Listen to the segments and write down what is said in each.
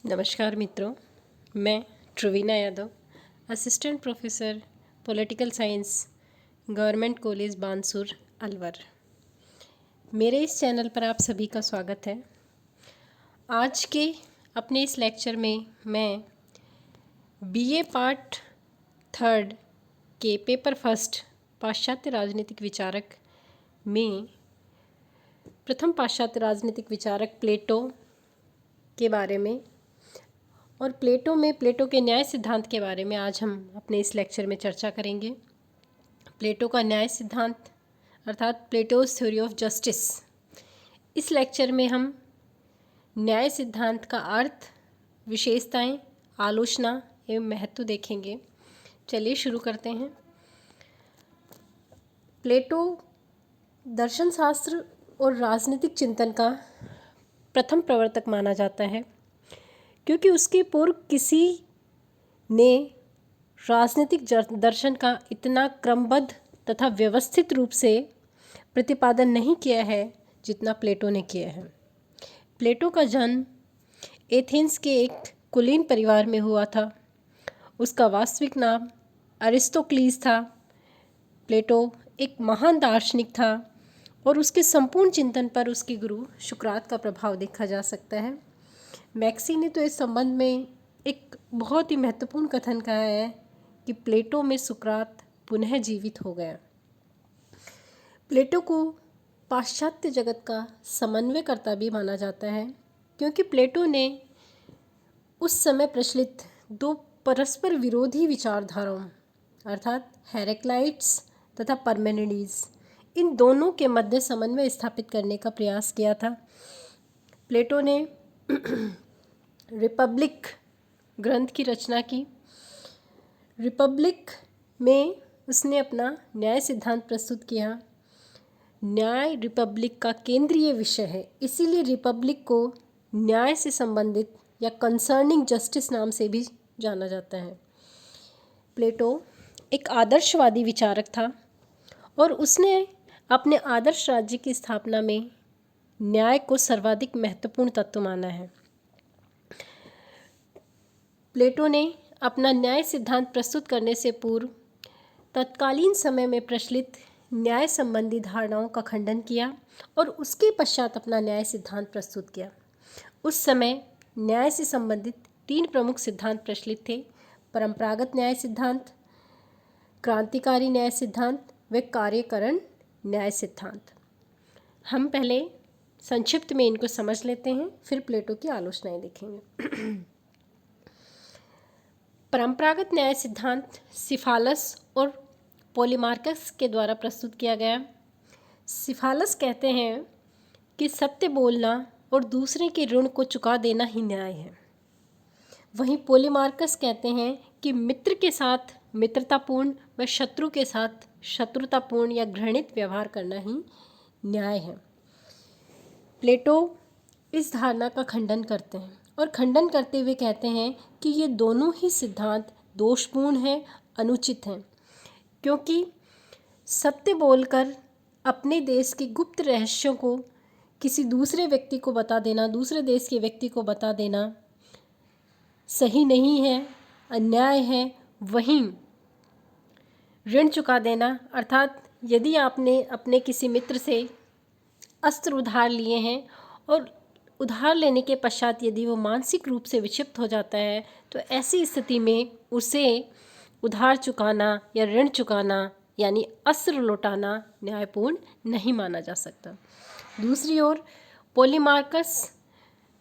नमस्कार मित्रों, मैं Truveena Yadav, assistant professor political science, government college Bansur, Alwar. मेरे इस चैनल पर आप सभी का स्वागत है। आज के अपने इस लेक्चर में मैं बीए पार्ट 3 के पेपर फर्स्ट पाश्चात्य राजनीतिक विचारक में प्रथम पाश्चात्य राजनीतिक विचारक प्लेटो के बारे में और प्लेटो के न्याय सिद्धांत के बारे में आज हम अपने इस लेक्चर में चर्चा करेंगे। प्लेटो का न्याय सिद्धांत अर्थात प्लेटोज थ्योरी ऑफ जस्टिस। इस लेक्चर में हम न्याय सिद्धांत का अर्थ, विशेषताएं, आलोचना एवं महत्व देखेंगे। चलिए शुरू करते हैं। प्लेटो दर्शन शास्त्र और राजनीतिक चिंतन का प्रथम प्रवर्तक माना जाता है, क्योंकि उसके पूर्व किसी ने राजनीतिक दर्शन का इतना क्रमबद्ध तथा व्यवस्थित रूप से प्रतिपादन नहीं किया है जितना प्लेटो ने किया है। प्लेटो का जन्म एथेंस के एक कुलीन परिवार में हुआ था। उसका वास्तविक नाम अरिस्टोक्लीस था। प्लेटो एक महान दार्शनिक था और उसके संपूर्ण चिंतन पर उसके गुरु सुकरात का प्रभाव देखा जा सकता है। मैक्सी ने तो इस संबंध में एक बहुत ही महत्वपूर्ण कथन कहा है कि प्लेटो में सुकरात पुनः जीवित हो गया। प्लेटो को पाश्चात्य जगत का समन्वयकर्ता भी माना जाता है, क्योंकि प्लेटो ने उस समय प्रचलित दो परस्पर विरोधी विचारधाराओं अर्थात हेरेक्लाइट्स तथा परमेनिडीज, इन दोनों के मध्य समन्वय स्थापित करने का प्रयास किया था। प्लेटो ने रिपब्लिक ग्रंथ की रचना की। रिपब्लिक में उसने अपना न्याय सिद्धांत प्रस्तुत किया। न्याय रिपब्लिक का केंद्रीय विषय है, इसीलिए रिपब्लिक को न्याय से संबंधित या कंसर्निंग जस्टिस नाम से भी जाना जाता है। प्लेटो एक आदर्शवादी विचारक था और उसने अपने आदर्श राज्य की स्थापना में न्याय को सर्वाधिक महत्वपूर्ण तत्व माना है। प्लेटो ने अपना न्याय सिद्धांत प्रस्तुत करने से पूर्व तत्कालीन समय में प्रचलित न्याय संबंधी धारणाओं का खंडन किया और उसके पश्चात अपना न्याय सिद्धांत प्रस्तुत किया। उस समय न्याय से संबंधित 3 प्रमुख सिद्धांत प्रचलित थे: परंपरागत न्याय सिद्धांत, क्रांतिकारी न्याय सिद्धांत व कार्यकरण न्याय सिद्धांत। हम पहले संक्षिप्त में इनको समझ लेते हैं, फिर प्लेटो की आलोचनाएं देखेंगे। परंपरागत न्याय सिद्धांत सिफालस और पोलीमार्कस के द्वारा प्रस्तुत किया गया। सिफालस कहते हैं कि सत्य बोलना और दूसरे के ऋण को चुका देना ही न्याय है। वहीं पोलीमार्कस कहते हैं कि मित्र के साथ मित्रतापूर्ण व शत्रु के साथ शत्रुतापूर्ण या घृणित व्यवहार करना ही न्याय है। प्लेटो इस धारणा का खंडन करते हैं और खंडन करते हुए कहते हैं कि ये दोनों ही सिद्धांत दोषपूर्ण हैं, अनुचित हैं, क्योंकि सत्य बोलकर अपने देश के गुप्त रहस्यों को किसी दूसरे व्यक्ति को बता देना, दूसरे देश के व्यक्ति को बता देना सही नहीं है, अन्याय है। वहीं ऋण चुका देना अर्थात यदि आपने अपने किसी मित्र से अस्त्र उधार लिए हैं और उधार लेने के पश्चात यदि वो मानसिक रूप से विक्षिप्त हो जाता है, तो ऐसी स्थिति में उसे उधार चुकाना या ऋण चुकाना यानी अस्त्र लौटाना न्यायपूर्ण नहीं माना जा सकता। दूसरी ओर पोलीमार्कस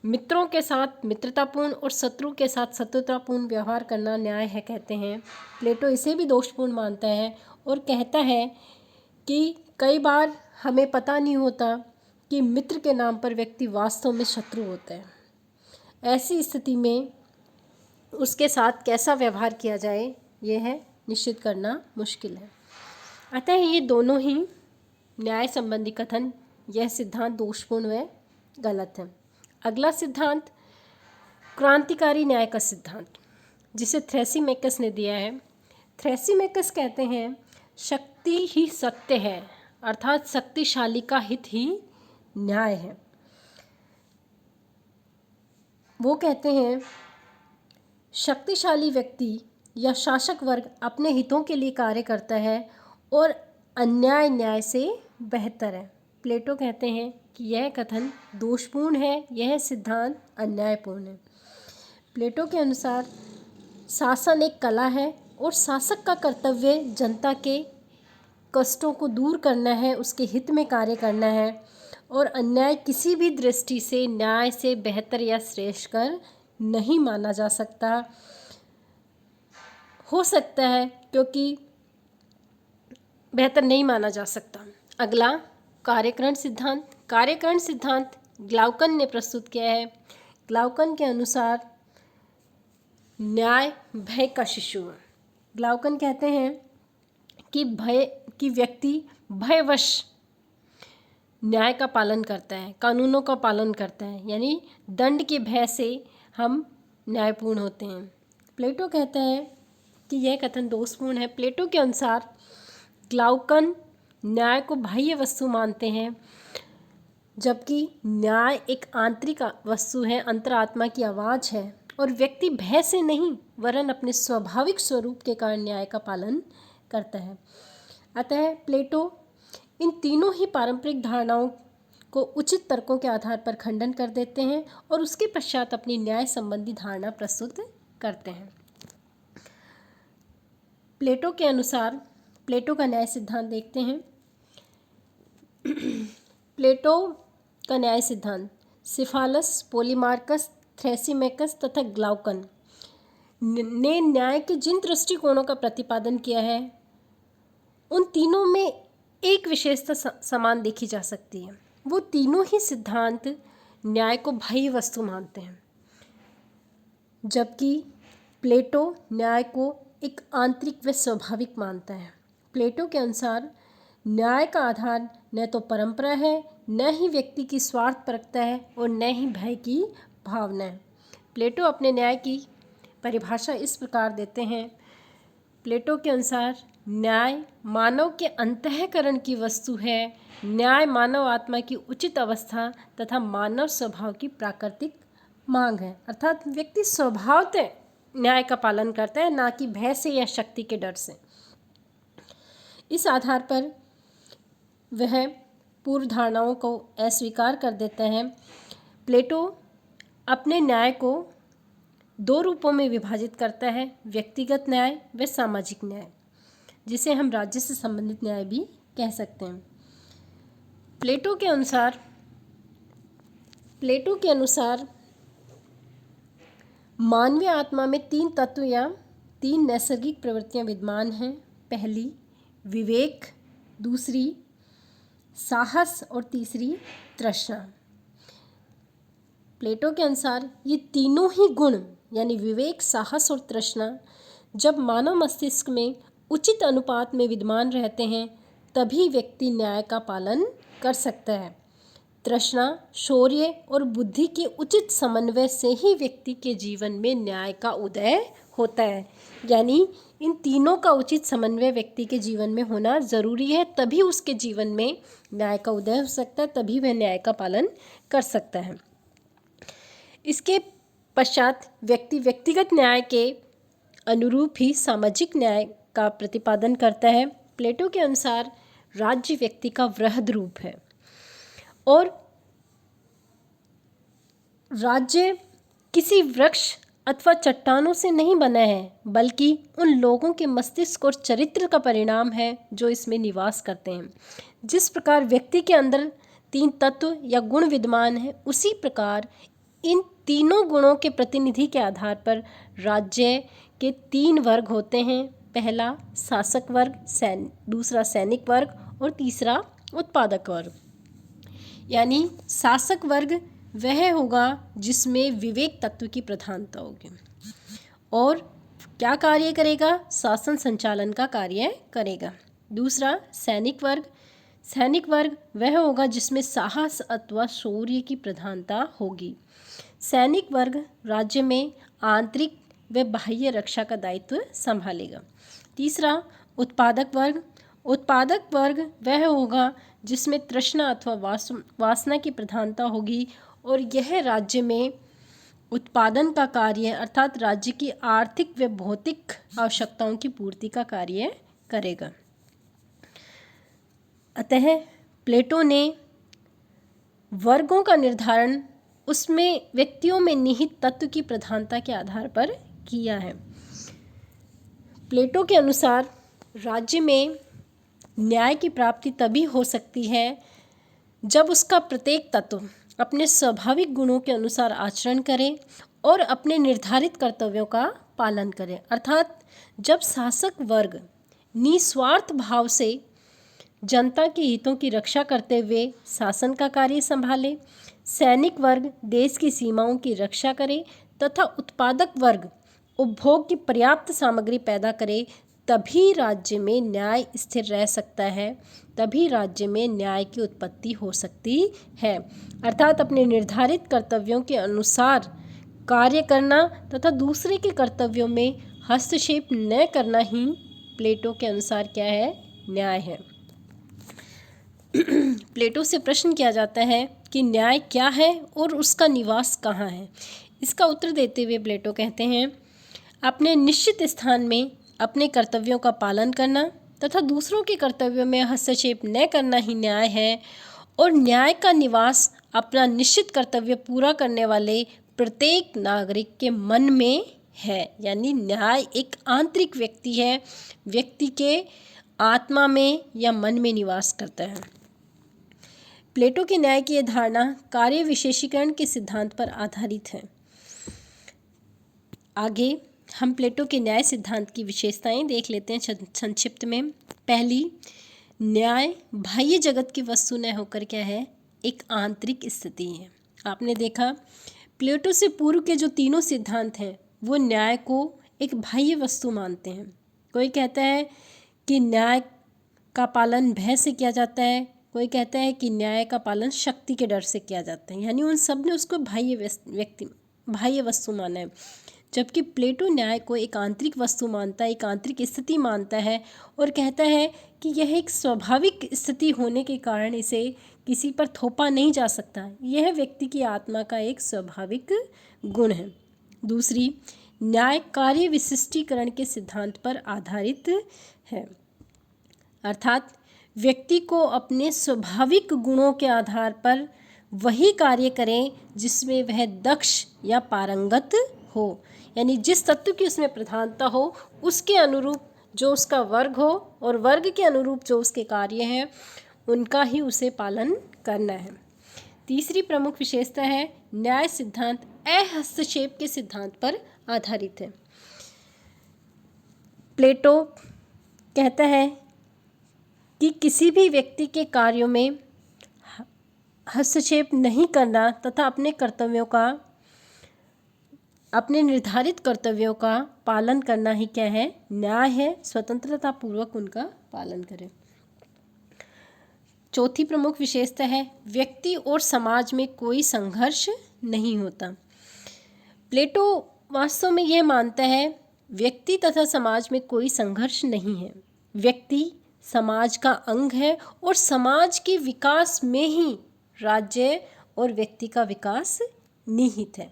मित्रों के साथ मित्रतापूर्ण और शत्रु के साथ शत्रुतापूर्ण व्यवहार करना न्याय है कहते हैं। प्लेटो इसे भी दोषपूर्ण मानता है और कहता है कि कई बार हमें पता नहीं होता कि मित्र के नाम पर व्यक्ति वास्तव में शत्रु होता है। ऐसी स्थिति में उसके साथ कैसा व्यवहार किया जाए, यह है निश्चित करना मुश्किल है। अतः ये दोनों ही न्याय संबंधी कथन, यह सिद्धांत दोषपूर्ण व गलत है। अगला सिद्धांत क्रांतिकारी न्याय का सिद्धांत, जिसे थ्रेसिमेकस ने दिया है। थ्रेसिमेकस कहते हैं शक्ति ही सत्य है, अर्थात शक्तिशाली का हित ही न्याय है। वो कहते हैं शक्तिशाली व्यक्ति या शासक वर्ग अपने हितों के लिए कार्य करता है और अन्याय न्याय से बेहतर है। प्लेटो कहते हैं कि यह कथन दोषपूर्ण है, यह सिद्धांत अन्यायपूर्ण है। प्लेटो के अनुसार शासन एक कला है और शासक का कर्तव्य जनता के कष्टों को दूर करना है, उसके हित में कार्य करना है और अन्याय किसी भी दृष्टि से न्याय से बेहतर या श्रेष्ठ कर नहीं माना जा सकता। हो सकता है क्योंकि बेहतर नहीं माना जा सकता। अगला कार्यकरण सिद्धांत। कार्यकरण सिद्धांत ग्लाउकन ने प्रस्तुत किया है। ग्लाउकन के अनुसार न्याय भय का शिशु है। ग्लाउकन कहते हैं कि व्यक्ति भयवश न्याय का पालन करता है, कानूनों का पालन करता है, यानी दंड के भय से हम न्यायपूर्ण होते हैं। प्लेटो कहता है कि यह कथन दोषपूर्ण है। प्लेटो के अनुसार ग्लाउकन न्याय को बाह्य वस्तु मानते हैं, जबकि न्याय एक आंतरिक वस्तु है, अंतरात्मा की आवाज़ है और व्यक्ति भय से नहीं वरन अपने स्वाभाविक स्वरूप के कारण न्याय का पालन करता है। अतः प्लेटो इन तीनों ही पारंपरिक धारणाओं को उचित तर्कों के आधार पर खंडन कर देते हैं और उसके पश्चात अपनी न्याय संबंधी धारणा प्रस्तुत करते हैं। प्लेटो के अनुसार प्लेटो का न्याय सिद्धांत देखते हैं। प्लेटो का न्याय सिद्धांत सिफालस, पोलीमार्कस, थ्रेसिमेकस तथा ग्लाउकन ने न्याय के जिन दृष्टिकोणों का प्रतिपादन किया है उन तीनों में एक विशेषता समान देखी जा सकती है। वो तीनों ही सिद्धांत न्याय को बाह्य वस्तु मानते हैं, जबकि प्लेटो न्याय को एक आंतरिक व स्वाभाविक मानता है। प्लेटो के अनुसार न्याय का आधार न तो परंपरा है, न ही व्यक्ति की स्वार्थपरकता है और न ही भय की भावना है। प्लेटो अपने न्याय की परिभाषा इस प्रकार देते हैं। प्लेटो के अनुसार न्याय मानव के अंतःकरण की वस्तु है। न्याय मानव आत्मा की उचित अवस्था तथा मानव स्वभाव की प्राकृतिक मांग है, अर्थात व्यक्ति स्वभावतः न्याय का पालन करता है, ना कि भय से या शक्ति के डर से। इस आधार पर वह पूर्व धारणाओं को अस्वीकार कर देता है। प्लेटो अपने न्याय को दो रूपों में विभाजित करता है, व्यक्तिगत न्याय व सामाजिक न्याय, जिसे हम राज्य से संबंधित न्याय भी कह सकते हैं। प्लेटो के अनुसार मानवीय आत्मा में तीन तत्व या तीन नैसर्गिक प्रवृत्तियां विद्यमान हैं। पहली विवेक, दूसरी साहस और तीसरी तृष्णा। प्लेटो के अनुसार ये तीनों ही गुण यानी विवेक, साहस और तृष्णा जब मानव मस्तिष्क में उचित अनुपात में विद्यमान रहते हैं तभी व्यक्ति न्याय का पालन कर सकता है। तृष्णा, शौर्य और बुद्धि के उचित समन्वय से ही व्यक्ति के जीवन में न्याय का उदय होता है, यानी इन तीनों का उचित समन्वय व्यक्ति के जीवन में होना ज़रूरी है, तभी उसके जीवन में न्याय का उदय हो सकता है, तभी वह न्याय का पालन कर सकता है। इसके पश्चात व्यक्ति व्यक्तिगत न्याय के अनुरूप ही सामाजिक न्याय का प्रतिपादन करता है। प्लेटो के अनुसार राज्य व्यक्ति का वृहद रूप है और राज्य किसी वृक्ष अथवा चट्टानों से नहीं बना है, बल्कि उन लोगों के मस्तिष्क और चरित्र का परिणाम है जो इसमें निवास करते हैं। जिस प्रकार व्यक्ति के अंदर तीन तत्व या गुण विद्यमान है, उसी प्रकार इन तीनों गुणों के प्रतिनिधि के आधार पर राज्य के तीन वर्ग होते हैं। पहला शासक वर्ग, दूसरा सैनिक वर्ग और तीसरा उत्पादक वर्ग। यानी शासक वर्ग वह होगा जिसमें विवेक तत्व की प्रधानता होगी और क्या कार्य करेगा? शासन संचालन का कार्य करेगा। दूसरा सैनिक वर्ग वह होगा जिसमें साहस अथवा शौर्य की प्रधानता होगी। सैनिक वर्ग राज्य में आंतरिक व बाह्य रक्षा का दायित्व संभालेगा। तीसरा उत्पादक वर्ग वह होगा जिसमें तृष्णा अथवा वासना की प्रधानता होगी और यह राज्य में उत्पादन का कार्य अर्थात राज्य की आर्थिक व भौतिक आवश्यकताओं की पूर्ति का कार्य करेगा। अतः प्लेटो ने वर्गों का निर्धारण उसमें व्यक्तियों में निहित तत्व की प्रधानता के आधार पर किया है। प्लेटो के अनुसार राज्य में न्याय की प्राप्ति तभी हो सकती है जब उसका प्रत्येक तत्व अपने स्वाभाविक गुणों के अनुसार आचरण करे और अपने निर्धारित कर्तव्यों का पालन करे, अर्थात जब शासक वर्ग निस्वार्थ भाव से जनता के हितों की रक्षा करते हुए शासन का कार्य संभाले, सैनिक वर्ग देश की सीमाओं की रक्षा करे तथा उत्पादक वर्ग उपभोग की पर्याप्त सामग्री पैदा करे, तभी राज्य में न्याय स्थिर रह सकता है, तभी राज्य में न्याय की उत्पत्ति हो सकती है। अर्थात अपने निर्धारित कर्तव्यों के अनुसार कार्य करना तथा दूसरे के कर्तव्यों में हस्तक्षेप न करना ही प्लेटो के अनुसार क्या है, न्याय है। प्लेटो से प्रश्न किया जाता है कि न्याय क्या है और उसका निवास कहाँ है। इसका उत्तर देते हुए प्लेटो कहते हैं, अपने निश्चित स्थान में अपने कर्तव्यों का पालन करना तथा दूसरों के कर्तव्यों में हस्तक्षेप न करना ही न्याय है, और न्याय का निवास अपना निश्चित कर्तव्य पूरा करने वाले प्रत्येक नागरिक के मन में है। यानी न्याय एक आंतरिक व्यक्ति है, व्यक्ति के आत्मा में या मन में निवास करता है। प्लेटो के न्याय की यह धारणा कार्य विशेषीकरण के सिद्धांत पर आधारित है। आगे हम प्लेटो के न्याय सिद्धांत की विशेषताएं देख लेते हैं संक्षिप्त में। पहली, न्याय बाह्य जगत की वस्तु न होकर क्या है, एक आंतरिक स्थिति है। आपने देखा प्लेटो से पूर्व के जो तीनों सिद्धांत हैं वो न्याय को एक बाह्य वस्तु मानते हैं। कोई कहता है कि न्याय का पालन भय से किया जाता है, कोई कहता है कि न्याय का पालन शक्ति के डर से किया जाता है। यानी उन सब ने उसको बाह्य वस्तु माना है, जबकि प्लेटो न्याय को एक आंतरिक वस्तु मानता है, एक आंतरिक स्थिति मानता है और कहता है कि यह एक स्वाभाविक स्थिति होने के कारण इसे किसी पर थोपा नहीं जा सकता, यह व्यक्ति की आत्मा का एक स्वाभाविक गुण है। दूसरी, न्याय कार्य विशिष्टीकरण के सिद्धांत पर आधारित है, अर्थात व्यक्ति को अपने स्वाभाविक गुणों के आधार पर वही कार्य करें जिसमें वह दक्ष या पारंगत हो। यानी जिस तत्व की उसमें प्रधानता हो उसके अनुरूप जो उसका वर्ग हो और वर्ग के अनुरूप जो उसके कार्य हैं उनका ही उसे पालन करना है। तीसरी प्रमुख विशेषता है, न्याय सिद्धांत अहस्तक्षेप के सिद्धांत पर आधारित है। प्लेटो कहता है कि किसी भी व्यक्ति के कार्यों में हस्तक्षेप नहीं करना तथा अपने निर्धारित कर्तव्यों का पालन करना ही क्या है, न्याय है। स्वतंत्रता पूर्वक उनका पालन करें। चौथी प्रमुख विशेषता है, व्यक्ति और समाज में कोई संघर्ष नहीं होता। प्लेटो वास्तव में यह मानता है व्यक्ति तथा समाज में कोई संघर्ष नहीं है, व्यक्ति समाज का अंग है और समाज के विकास में ही राज्य और व्यक्ति का विकास निहित है।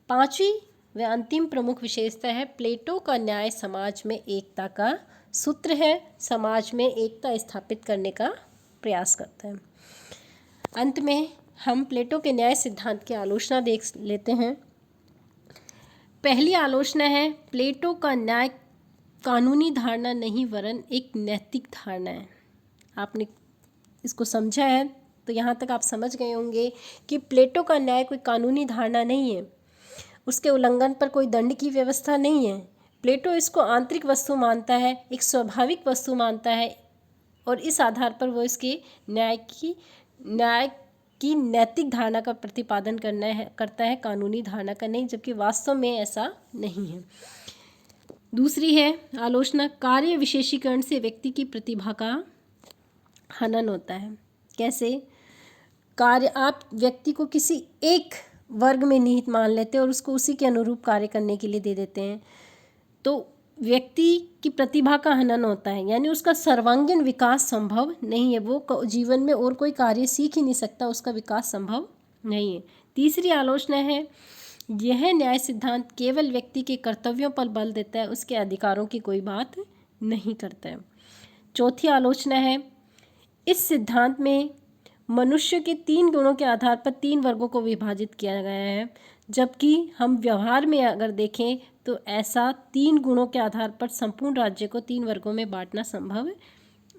पांचवी व अंतिम प्रमुख विशेषता है, प्लेटो का न्याय समाज में एकता का सूत्र है, समाज में एकता स्थापित करने का प्रयास करता है। अंत में हम प्लेटो के न्याय सिद्धांत की आलोचना देख लेते हैं। पहली आलोचना है, प्लेटो का न्याय कानूनी धारणा नहीं वरन एक नैतिक धारणा है। आपने इसको समझा है तो यहाँ तक आप समझ गए होंगे कि प्लेटो का न्याय कोई कानूनी धारणा नहीं है, उसके उल्लंघन पर कोई दंड की व्यवस्था नहीं है। प्लेटो इसको आंतरिक वस्तु मानता है, एक स्वाभाविक वस्तु मानता है और इस आधार पर वो इसके न्याय की नैतिक धारणा का प्रतिपादन करता है, कानूनी धारणा का नहीं, जबकि वास्तव में ऐसा नहीं है। दूसरी है आलोचना, कार्य विशेषीकरण से व्यक्ति की प्रतिभा का हनन होता है। कैसे? आप व्यक्ति को किसी एक वर्ग में निहित मान लेते हैं और उसको उसी के अनुरूप कार्य करने के लिए दे देते हैं, तो व्यक्ति की प्रतिभा का हनन होता है, यानी उसका सर्वांगीण विकास संभव नहीं है। वो जीवन में और कोई कार्य सीख ही नहीं सकता, उसका विकास संभव नहीं है। तीसरी आलोचना है, यह न्याय सिद्धांत केवल व्यक्ति के कर्तव्यों पर बल देता है, उसके अधिकारों की कोई बात नहीं करता है। चौथी आलोचना है, इस सिद्धांत में मनुष्य के 3 गुणों के आधार पर 3 वर्गों को विभाजित किया गया है, जबकि हम व्यवहार में अगर देखें तो ऐसा 3 गुणों के आधार पर संपूर्ण राज्य को 3 वर्गों में बांटना संभव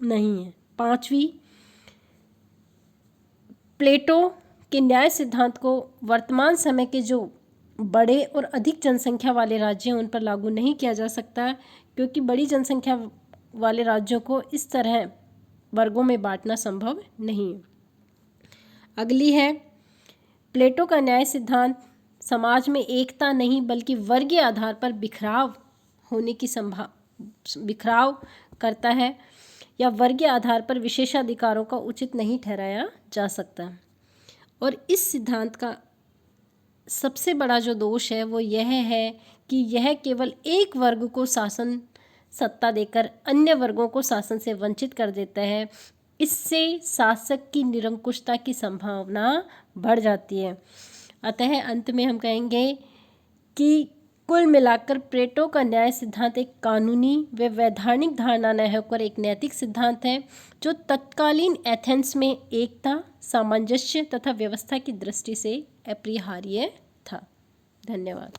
नहीं है। पांचवी, प्लेटो के न्याय सिद्धांत को वर्तमान समय के जो बड़े और अधिक जनसंख्या वाले राज्य हैं उन पर लागू नहीं किया जा सकता, क्योंकि बड़ी जनसंख्या वाले राज्यों को इस तरह वर्गों में बांटना संभव नहीं है। अगली है, प्लेटो का न्याय सिद्धांत समाज में एकता नहीं बल्कि वर्गीय आधार पर बिखराव होने की बिखराव करता है, या वर्गीय आधार पर विशेषाधिकारों का उचित नहीं ठहराया जा सकता। और इस सिद्धांत का सबसे बड़ा जो दोष है वो यह है कि यह केवल एक वर्ग को शासन सत्ता देकर अन्य वर्गों को शासन से वंचित कर देता है। इससे शासक की निरंकुशता की संभावना बढ़ जाती है। अतः अंत में हम कहेंगे कि कुल मिलाकर प्लेटो का न्याय सिद्धांत एक कानूनी व वैधानिक धारणा न होकर एक नैतिक सिद्धांत है, जो तत्कालीन एथेंस में एकता, सामंजस्य तथा व्यवस्था की दृष्टि से अपरिहार्य था। धन्यवाद।